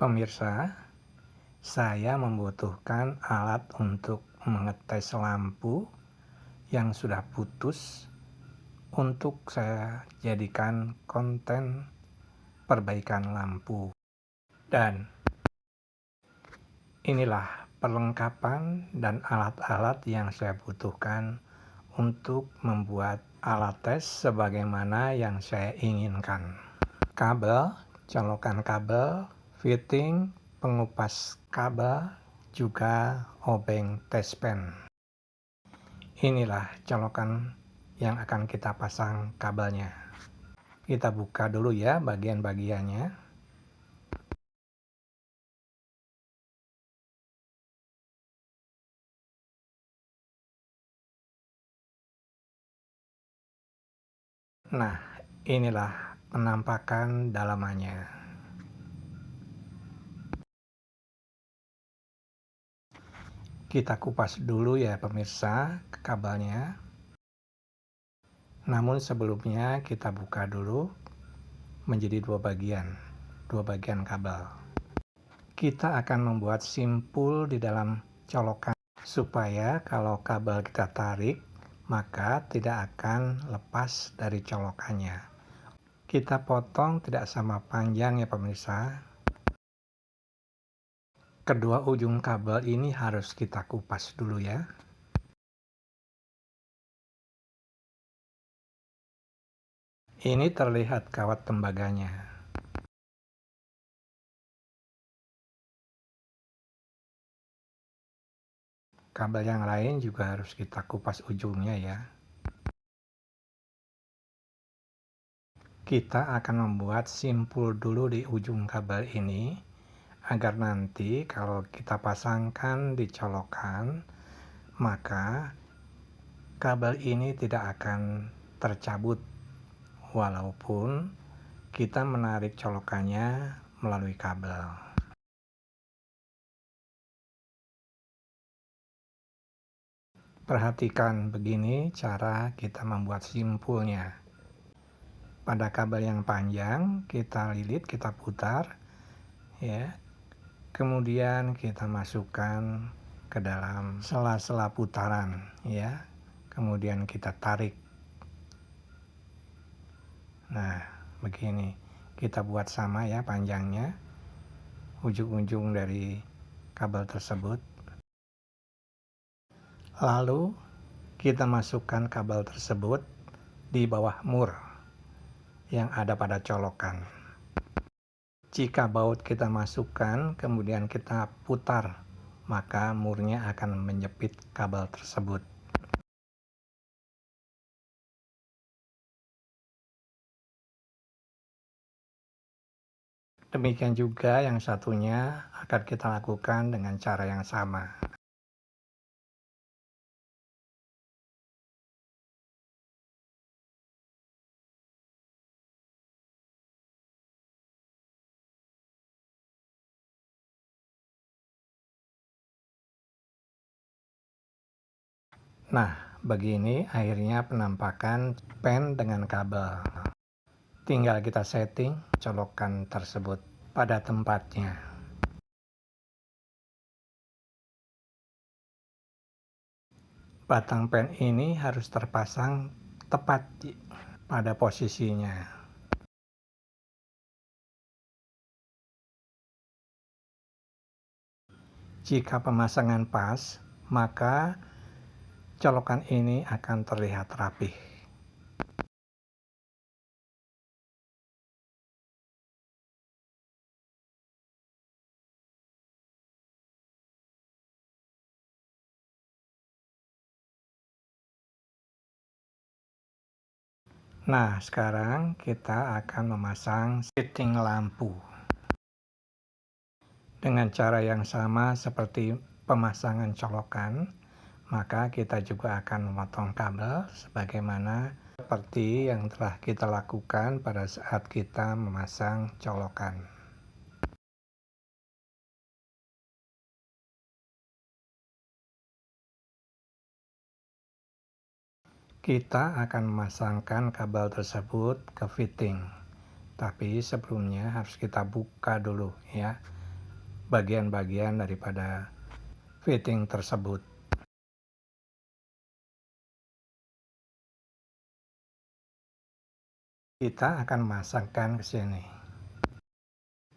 Pemirsa, saya membutuhkan alat untuk mengetes lampu yang sudah putus untuk saya jadikan konten perbaikan lampu. Dan inilah perlengkapan dan alat-alat yang saya butuhkan untuk membuat alat tes sebagaimana yang saya inginkan. Kabel, colokan kabel, fitting, pengupas kabel, juga obeng tes pen. Inilah colokan yang akan kita pasang kabelnya. Kita buka dulu ya bagian-bagiannya. Nah, inilah penampakan dalamannya. Kita kupas dulu ya pemirsa kabelnya. Namun sebelumnya kita buka dulu menjadi dua bagian kabel. Kita akan membuat simpul di dalam colokan supaya kalau kabel kita tarik maka tidak akan lepas dari colokannya. Kita potong tidak sama panjang ya pemirsa. Kedua ujung kabel ini harus kita kupas dulu ya. Ini terlihat kawat tembaganya. Kabel yang lain juga harus kita kupas ujungnya ya. Kita akan membuat simpul dulu di ujung kabel ini, agar nanti kalau kita pasangkan di colokan, maka kabel ini tidak akan tercabut, walaupun kita menarik colokannya melalui kabel. Perhatikan begini cara kita membuat simpulnya. Pada kabel yang panjang, kita lilit, kita putar, ya. Kemudian kita masukkan ke dalam sela-sela putaran, ya. Kemudian kita tarik. Nah, begini. Kita buat sama ya panjangnya, ujung-ujung dari kabel tersebut. Lalu kita masukkan kabel tersebut di bawah mur yang ada pada colokan. Jika baut kita masukkan, kemudian kita putar, maka murnya akan menjepit kabel tersebut. Demikian juga yang satunya akan kita lakukan dengan cara yang sama. Nah, begini akhirnya penampakan pen dengan kabel. Tinggal kita setting colokan tersebut pada tempatnya. Batang pen ini harus terpasang tepat pada posisinya. Jika pemasangan pas, maka colokan ini akan terlihat rapih. Nah, sekarang kita akan memasang fitting lampu. Dengan cara yang sama seperti pemasangan colokan, maka kita juga akan memotong kabel sebagaimana seperti yang telah kita lakukan pada saat kita memasang colokan. Kita akan memasangkan kabel tersebut ke fitting. Tapi sebelumnya harus kita buka dulu ya. bagian-bagian daripada fitting tersebut. Kita akan masangkan ke sini.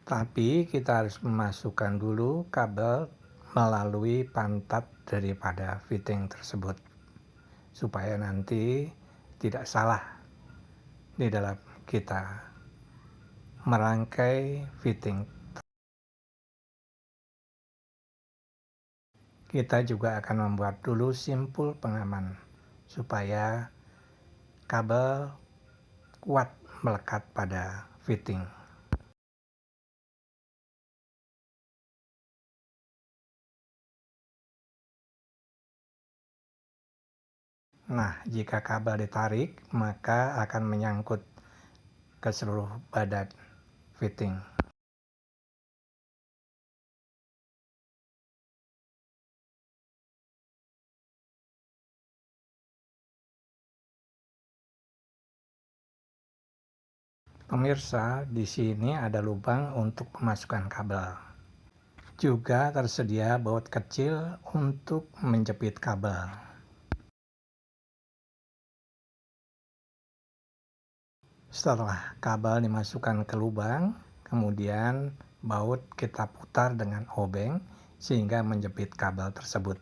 Tapi kita harus memasukkan dulu kabel melalui pantat daripada fitting tersebut, supaya nanti tidak salah di dalam kita merangkai fitting. Kita juga akan membuat dulu simpul pengaman supaya kabel kuat melekat pada fitting. Nah, jika kabel ditarik, maka akan menyangkut ke seluruh badan fitting. Pemirsa, di sini ada lubang untuk memasukkan kabel. Juga tersedia baut kecil untuk menjepit kabel. Setelah kabel dimasukkan ke lubang, kemudian baut kita putar dengan obeng sehingga menjepit kabel tersebut.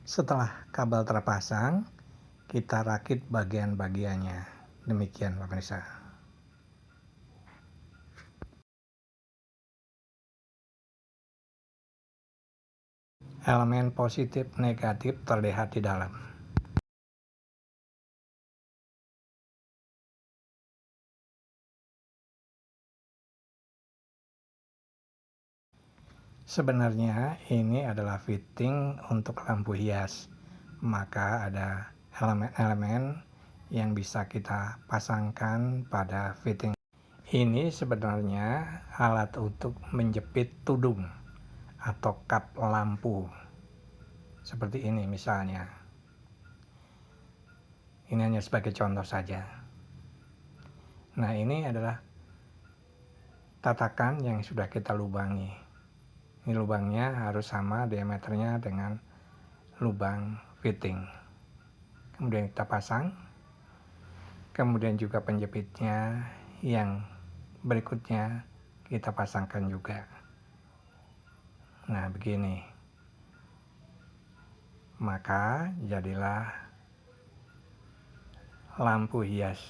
Setelah kabel terpasang, kita rakit bagian-bagiannya. Demikian pemirsa. Elemen positif negatif terlihat di dalam. Sebenarnya ini adalah fitting untuk lampu hias, maka ada elemen-elemen yang bisa kita pasangkan pada fitting. Ini sebenarnya alat untuk menjepit tudung atau kap lampu. Seperti ini misalnya. Ini hanya sebagai contoh saja. Nah, ini adalah tatakan yang sudah kita lubangi. Ini lubangnya harus sama diameternya dengan lubang fitting. Kemudian kita pasang. Kemudian juga penjepitnya yang berikutnya kita pasangkan juga. Nah, begini. Maka jadilah lampu hias.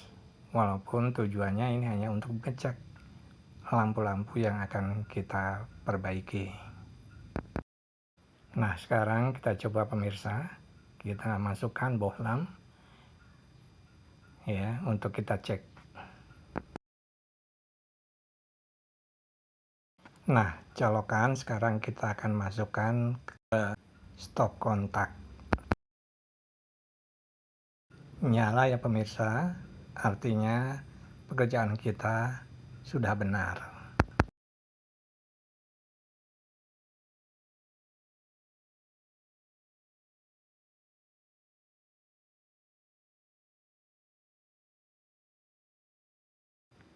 Walaupun tujuannya ini hanya untuk mengecek lampu-lampu yang akan kita perbaiki. Nah, sekarang kita coba pemirsa, kita masukkan bohlam ya untuk kita cek. Nah, colokan sekarang kita akan masukkan ke stop kontak. Nyala ya pemirsa, artinya pekerjaan kita sudah benar.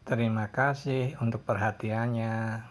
Terima kasih untuk perhatiannya.